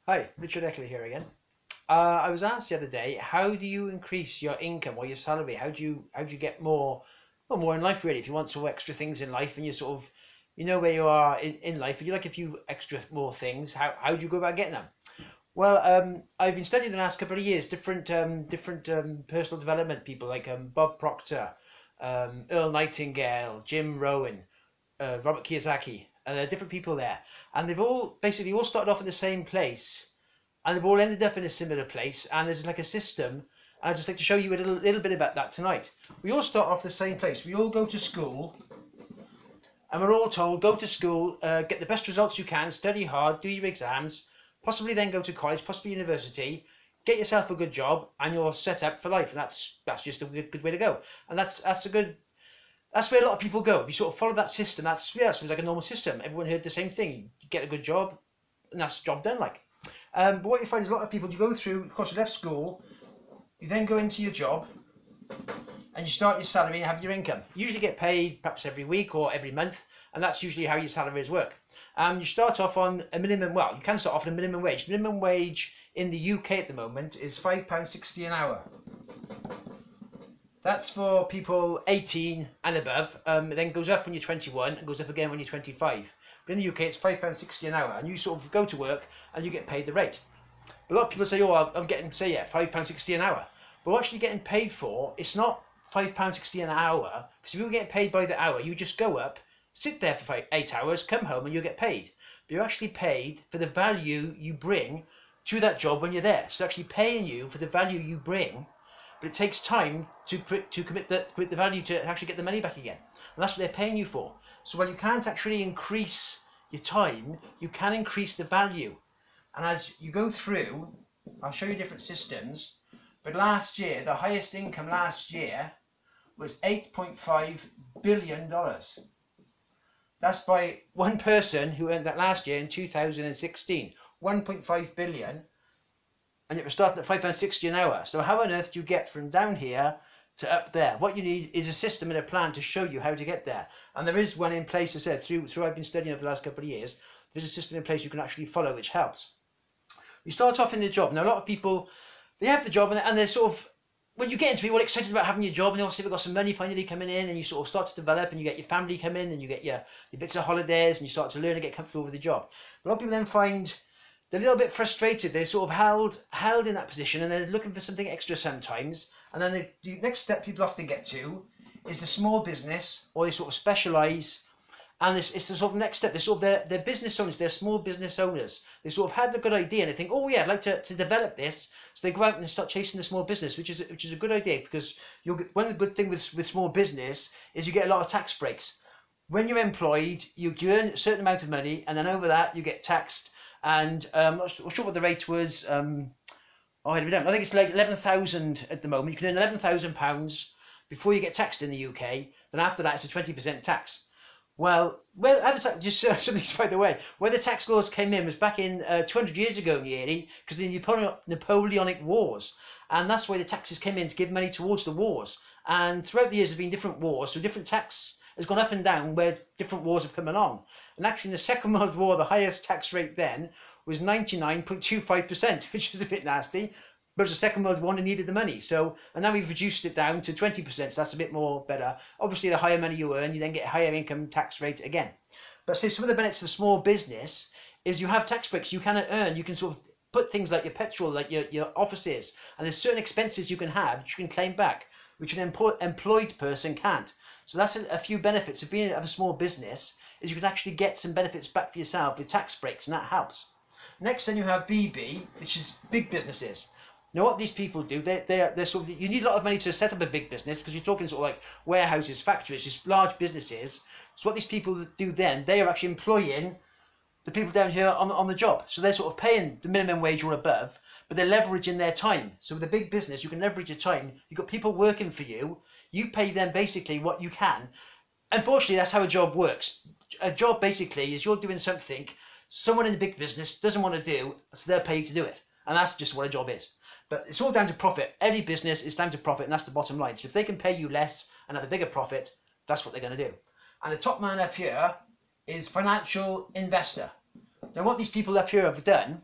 Hi, Richard Eckley here again. I was asked the other day, how do you increase your income or your salary? How do you get more, well, more in life really? If you want some extra things in life and you sort of, you know where you are in life, and you like a few extra more things, how do you go about getting them? Well, I've been studying the last couple of years different personal development people like Bob Proctor, Earl Nightingale, Jim Rohn, Robert Kiyosaki, and there are different people there, and they've all basically all started off in the same place and they've all ended up in a similar place, and there's like a system, and I'd just like to show you a little bit about that tonight. We all start off the same place. We all go to school, and we're all told, go to school, get the best results you can, study hard, do your exams, possibly then go to college, possibly university, get yourself a good job, and you're set up for life, and that's just a good way to go. And that's where a lot of people go. You sort of follow that system. Seems like a normal system. Everyone heard the same thing. You get a good job, and that's the job done like. But what you find is a lot of people, you go through, of course you left school, you then go into your job, and you start your salary and have your income. You usually get paid perhaps every week or every month, and that's usually how your salaries work. You start off on a minimum, well, you can start off on a minimum wage. Minimum wage in the UK at the moment is £5.60 an hour. That's for people 18 and above. It then goes up when you're 21 and goes up again when you're 25. But in the UK, it's £5.60 an hour, and you sort of go to work and you get paid the rate. But a lot of people say, oh, I'm getting, say, yeah, £5.60 an hour. But what actually getting paid for, it's not £5.60 an hour, because if you were getting paid by the hour, you just go up, sit there for 8 hours, come home, and you'll get paid. But you're actually paid for the value you bring to that job when you're there. So it's actually paying you for the value you bring, but it takes time to commit the value to actually get the money back again. And that's what they're paying you for. So while you can't actually increase your time, you can increase the value. And as you go through, I'll show you different systems, but last year, the highest income last year was $8.5 billion. That's by one person who earned that last year in 2016, 1.5 billion, and it was starting at £5.60 an hour. So how on earth do you get from down here to up there? What you need is a system and a plan to show you how to get there. And there is one in place, as I said, through I've been studying over the last couple of years, there's a system in place you can actually follow which helps. You start off in the job. Now a lot of people, they have the job and they're sort of, when you get into it, you're all excited about having your job, and also you've got some money finally coming in, and you sort of start to develop, and you get your family come in, and you get your bits of holidays, and you start to learn and get comfortable with the job. A lot of people then find they're a little bit frustrated. They're sort of held in that position, and they're looking for something extra sometimes. And then the next step people often get to is the small business, or they sort of specialise. And it's the sort of next step. They're sort of they're business owners. They're small business owners. They sort of had a good idea and they think, oh yeah, I'd like to develop this. So they go out and start chasing the small business, which is a good idea, because you'll get, one of the good things with small business is you get a lot of tax breaks. When you're employed, you earn a certain amount of money, and then over that you get taxed. And I'm not sure what the rate was. I think it's like 11,000 at the moment. You can earn £11,000 before you get taxed in the UK. Then after that, it's a 20% tax. Well, just something by the way, where the tax laws came in was back in 200 years ago nearly, because of the Napoleonic Wars, and that's why the taxes came in, to give money towards the wars. And throughout the years there have been different wars, so different tax has gone up and down where different wars have come along. And actually in the Second World War, the highest tax rate then was 99.25%, which is a bit nasty. But it was the Second World War and they needed the money. So, and now we've reduced it down to 20%, so that's a bit more better. Obviously, the higher money you earn, you then get a higher income tax rate again. But say some of the benefits of small business is you have tax breaks. You can earn, you can sort of put things like your petrol, like your offices, and there's certain expenses you can have which you can claim back, which an employed person can't. So that's a few benefits of being a small business, is you can actually get some benefits back for yourself with tax breaks, and that helps. Next, then you have BB, which is big businesses. Now, what these people do, they're sort of, you need a lot of money to set up a big business, because you're talking sort of like warehouses, factories, just large businesses. So what these people do then, they are actually employing the people down here on the job. So they're sort of paying the minimum wage or above, but they're leveraging their time. So with a big business, you can leverage your time. You've got people working for you. You pay them basically what you can. Unfortunately, that's how a job works. A job basically is you're doing something someone in the big business doesn't want to do, so they're paid to do it. And that's just what a job is. But it's all down to profit. Every business is down to profit, and that's the bottom line. So if they can pay you less and have a bigger profit, that's what they're going to do. And the top man up here is financial investor. Now what these people up here have done,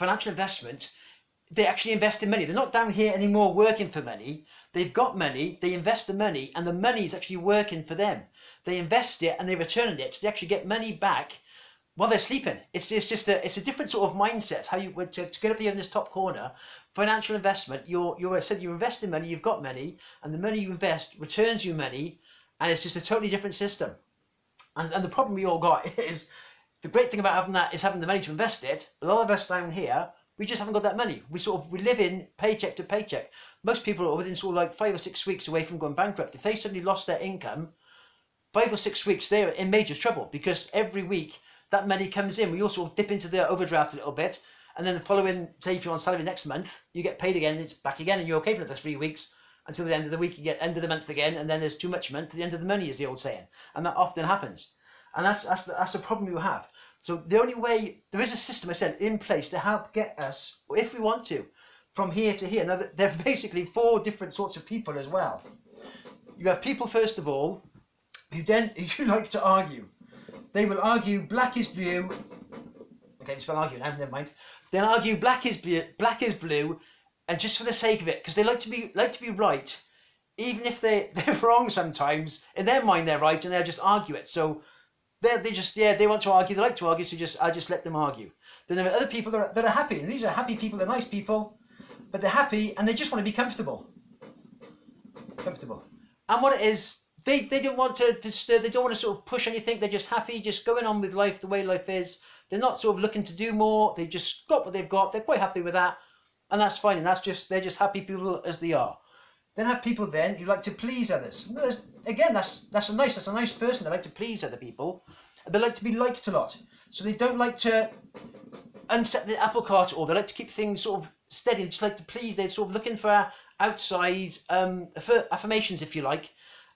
financial investment, they actually invest in money. They're not down here anymore working for money. They've got money, they invest the money, and the money is actually working for them. They invest it and they return it, so they actually get money back while they're sleeping. It's a different sort of mindset. How you to get up here in this top corner, financial investment. You invest in money, you've got money, and the money you invest returns you money, and it's just a totally different system. And the problem we all got is the great thing about having the money to invest it. A lot of us down here, we just haven't got that money. We live in paycheck to paycheck. Most people are within sort of like 5 or 6 weeks away from going bankrupt. If they suddenly lost their income, 5 or 6 weeks, they're in major trouble, because every week that money comes in. We also dip into the overdraft a little bit, and then the following, say if you're on salary next month, you get paid again, it's back again, and you're okay for another 3 weeks until the end of the week. You get end of the month again, and then there's too much month to the end of the money, is the old saying, and that often happens. And that's the problem you have. So the only way, there is a system, I said, in place to help get us, if we want to, from here to here. Now, there are basically 4 different sorts of people as well. You have people, first of all, who like to argue. They will argue black is blue. Okay, just argue now, never mind. They'll argue black is blue, and just for the sake of it, because they like to be right, even if they're wrong sometimes. In their mind, they're right, and they'll just argue it. So they want to argue. They like to argue, so I just let them argue. Then there are other people that are happy, and these are happy people. They're nice people, but they're happy and they just want to be comfortable. And what it is, they don't want to disturb. They don't want to sort of push anything. They're just happy, just going on with life the way life is. They're not sort of looking to do more. They just got what they've got. They're quite happy with that, and that's fine. And they're just happy people as they are. Then have people then who like to please others. Again, that's a nice person. They like to please other people. They like to be liked a lot. So they don't like to unset the apple cart, or they like to keep things sort of steady. They just like to please. They're sort of looking for outside affirmations, if you like,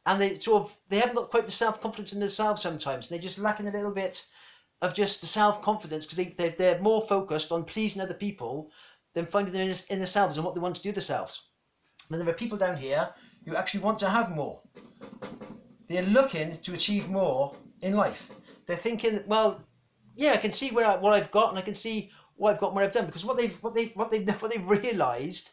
and they haven't got quite the self-confidence in themselves sometimes. And they're just lacking a little bit of just the self-confidence, because they're more focused on pleasing other people than finding their inner selves and what they want to do themselves. And there are people down here who actually want to have more. They're looking to achieve more in life. They're thinking, well, yeah, I can see what I've got, and I can see what I've got and what I've done. Because what they've realised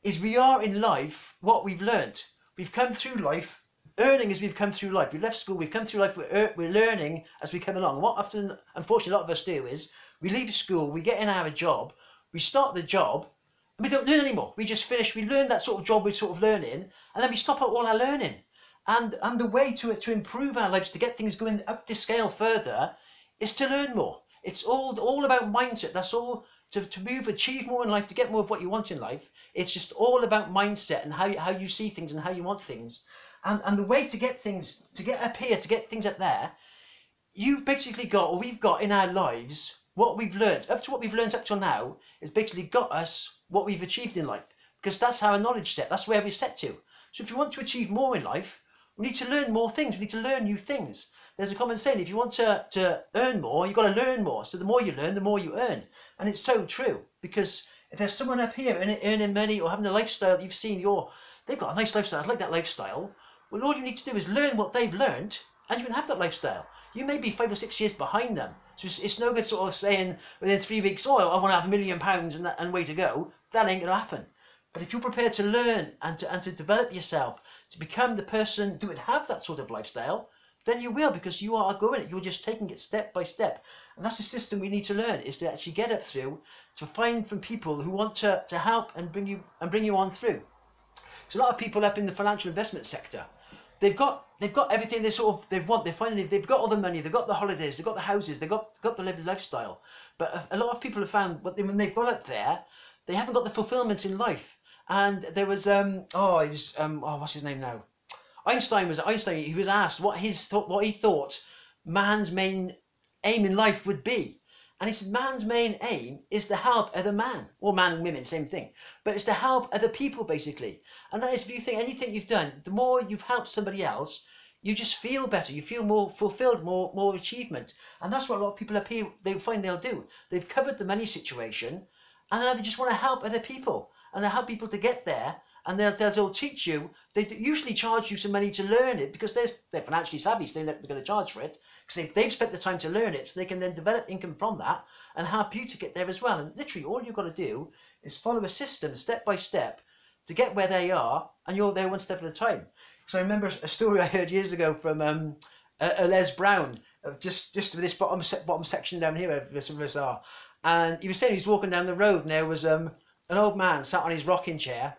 is we are in life what we've learned. We've come through life earning as we've come through life. We've left school, we've come through life, we're learning as we come along. And what often, unfortunately, a lot of us do is we leave school, we get in our job, we start the job, and we don't learn anymore. We just finish, we learn that sort of job we're sort of learning, and then we stop at all our learning. And the way to improve our lives, to get things going up the scale further, is to learn more. It's all about mindset. That's all. To achieve more in life, to get more of what you want in life, it's just all about mindset and how you see things and how you want things. And the way to get things, to get up here, to get things up there, you've basically got, or we've got in our lives, what we've learned. Up to what we've learned up till now, has basically got us what we've achieved in life. Because that's our knowledge set, that's where we've set to. So if you want to achieve more in life, we need to learn more things, we need to learn new things. There's a common saying, if you want to earn more, you've got to learn more. So the more you learn, the more you earn. And it's so true, because if there's someone up here earning money or having a lifestyle you've seen, they've got a nice lifestyle, I like that lifestyle. Well, all you need to do is learn what they've learned, and you can have that lifestyle. You may be 5 or 6 years behind them. So it's no good sort of saying within 3 weeks, oh, I want to have £1 million and way to go. That ain't going to happen. But if you're prepared to learn and to develop yourself, to become the person who would have that sort of lifestyle, then you will, because you are going it. You're just taking it step by step. And that's the system we need to learn, is to actually get up through, to find from people who want to help and bring you on through. So a lot of people up in the financial investment sector, they've got everything they want. They've got all the money, they've got the holidays, they've got the houses, they've got the lifestyle. But a lot of people have found when they've got up there, they haven't got the fulfillment in life. And there was what's his name now? Einstein. He was asked what he thought man's main aim in life would be, and he said man's main aim is to help other man, or man and women, same thing, but it's to help other people basically. And that is, if you think anything you've done, the more you've helped somebody else, you just feel better, you feel more fulfilled, more achievement. And that's what a lot of people up here, they find they'll do. They've covered the money situation, and now they just want to help other people, and they help people to get there. And they'll teach you. They usually charge you some money to learn it, because they're financially savvy, so they're going to charge for it. Because they've spent the time to learn it, so they can then develop income from that and help you to get there as well. And literally all you've got to do is follow a system step by step to get where they are, and you're there one step at a time. So I remember a story I heard years ago from Les Brown, of just this bottom section down here where some of us are. And he was saying he was walking down the road, and there was an old man sat on his rocking chair,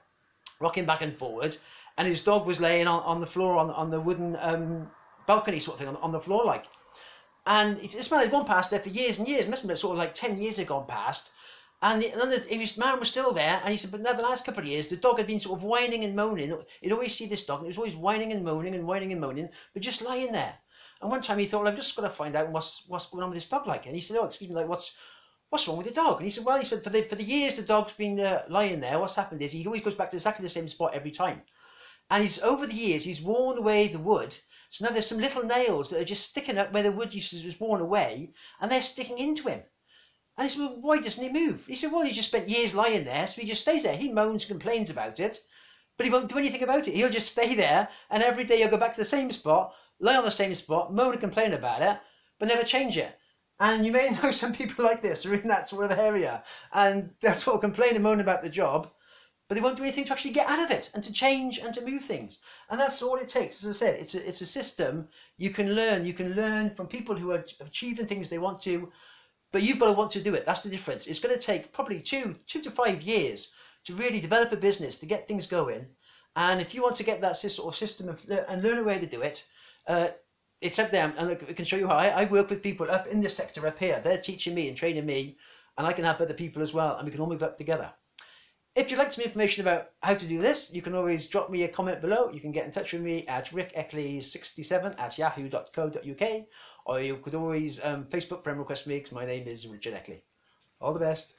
rocking back and forward, and his dog was laying on the floor on the wooden balcony sort of thing on the floor like. And this man had gone past there for years and years. It must have been sort of like 10 years had gone past. And the man was still there, and he said, but now the last couple of years, the dog had been sort of whining and moaning. He'd always see this dog, and it was always whining and moaning and whining and moaning, but just lying there. And one time he thought, well, I've just got to find out what's going on with this dog like. And he said, oh, excuse me, like what's wrong with the dog? And he said, well, for the years the dog's been lying there, what's happened is he always goes back to exactly the same spot every time. And over the years, he's worn away the wood. So now there's some little nails that are just sticking up where the wood was worn away, and they're sticking into him. And he said, well, why doesn't he move? He said, well, he just spent years lying there, so he just stays there. He moans and complains about it, but he won't do anything about it. He'll just stay there, and every day he'll go back to the same spot, lie on the same spot, moan and complain about it, but never change it. And you may know some people like this are in that sort of area, and they'll sort of complain and moan about the job, but they won't do anything to actually get out of it and to change and to move things. And that's all it takes. As I said, it's a system you can learn. You can learn from people who are achieving things they want to, but you've got to want to do it. That's the difference. It's going to take probably two to 5 years to really develop a business, to get things going. And if you want to get that sort of system and learn a way to do it, it's up there. And I can show you how. I work with people up in this sector up here. They're teaching me and training me, and I can help other people as well, and we can all move up together. If you'd like some information about how to do this, you can always drop me a comment below. You can get in touch with me at rickeckley67@yahoo.co.uk, or you could always Facebook friend request me, because my name is Richard Eckley. All the best.